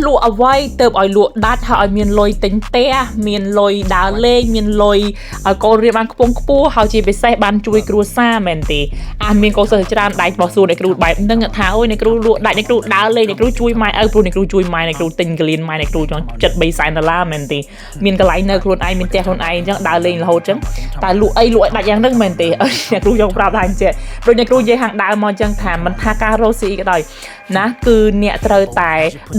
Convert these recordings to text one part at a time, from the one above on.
លក់អ្វីទៅឲ្យលក់ដាច់ហើយឲ្យមានលុយទិញផ្ទះមានលុយដើរលេងមានលុយឲ្យកូនរៀនបានខ្ពង់ខ្ពស់ហើយជាពិសេសបានជួយគ្រួសារមែនទេមានកូនសិស្សច្រើនដៃបោះសួរអ្នកគ្រូបែបហ្នឹងថាអូយអ្នកគ្រូលក់ដាច់អ្នកគ្រូដើរលេងអ្នកគ្រូជួយម៉ែឪព្រោះអ្នកគ្រូជួយម៉ែអ្នកគ្រូទិញកលៀនម៉ែអ្នកគ្រូចង់$300,000មែនទេមានកន្លែងនៅខ្លួនឯងមានផ្ទះខ្លួនឯងអញ្ចឹងដើរលេងរហូតអញ្ចឹងតែលក់អីលក់ឲ្យដាច់យ៉ាងហ្នឹងមែនទេអ្នកគ្រូចង់ប្រាប់ថាអញ្ចឹងព្រោះអ្នកគ្រូនិយាយហាងដើរមកអញ្ចឹងថាមិនថាការរស់ស៊ីក៏ដោយណាគឺអ្នកត្រូវតែ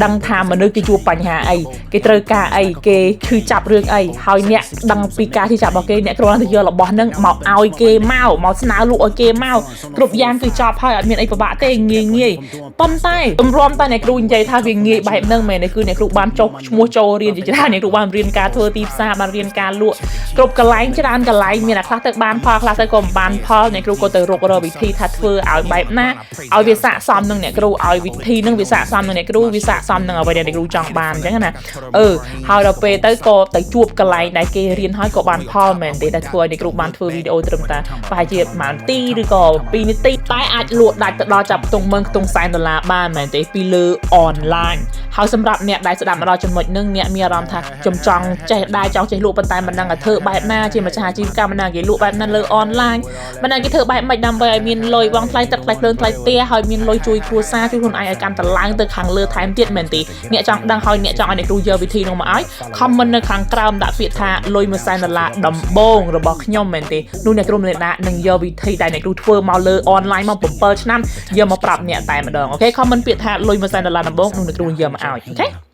ដឹងថាមនុស្សគេជួបបញ្ហាអីគេត្រូវការអីគេឈឺចាប់រឿងអីហើយអ្នកដឹងពីការឈឺចាប់របស់គេអ្នកគ្រាន់តែយករបស់ហ្នឹងមកឲ្យគេមកស្នើលក់ឲ្យគេមកគ្រប់យ៉ាងគឺចប់ហើយអត់មានអីពិបាកទេងាយប៉ុន្តែទម្រាំតែអ្នកគ្រូនិយាយថាវាងាយបែបហ្នឹងមែនទេគឺអ្នកគ្រូបានចុះឈ្មោះចូលរៀនជាច្រើនអ្នកគ្រូបានរៀនការធ្វើទីផ្សារបានរៀនការលក់គ្រប់កន្លែងច្រើនកន្លែងមានអ្នកខ្លះទៅបានផលខ្លះទៅក៏មិនបានផលអ្នកគ្រូក៏ទៅរករកវិធីថាធ្វើឲ្យបែបណាឲ្យវាស័ក្តិសមនឹងអ្នកគ្រូឲ្យវិធីនឹងវាស័ក្តិសមនឹងអ្នកគ្រូវាស័ក្តិសមនឹងអ្វីដែលអ្នកគ្រូចង់បានអញ្ចឹងណាហើយដល់ពេលទៅក៏ទៅជួបកន្លែងដែលគេរៀនហើយក៏បានផលមែនទេដែលធ្វើឲ្យអ្នកគ្រូបានធ្វើវីដេអូត្រឹមតែប្រហែលជា1នាទីឬក៏2នាទីតែអាចលក់ដាច់ទៅដល់ចាប់ខ្ទង់$100,000បានមែនទេពីលើអនឡាញហើយសម្រាប់អ្នកដែលស្ដាប់មកដល់ចំណុចហ្នឹងអ្នកមានអារម្មណ៍ថាខ្ញុំចង់ចេះដែរចង់ចេះលក់ប៉ុន្តែមិនដឹងថាធ្វើបែបណាជាម្ចាស់អាជីវកម្មណាគេលក់បែបណាលើអនឡាញមិនដឹងគេធ្វើបែបម៉េចដើម្បីឲ្យមានលុយបង់ថ្លៃទឹកថ្លៃភ្លើងថ្លៃផ្ទះហើយមានលុយជួយគ្រួសារជួយខ្លួនឯងឲ្យកាន់តែឡើងទៅខាងលើថែមទៀតមែនទេអ្នកចង់ដឹងហើយអ្នកចង់ឲ្យអ្នកគ្រូយកវិធីនោះមកឲ្យ comment នៅខាងក្រោមដាក់ពាក្យថាលុយ$100,000ដំបូងរបស់ខ្ញុំមែនទេនោះអ្នកគ្រូមេដានឹងយកវិធីដែលអ្នកគ្រូធ្វើមកលើអនឡាញមក7ឆ្នាំយកមកប្រាប់អ្នកតែម្ដងអូខេ comment ពាក្យថាលុយ$100,000ដំបូងនោះអ្នកគ្រូយកមកឲ្យអូខេ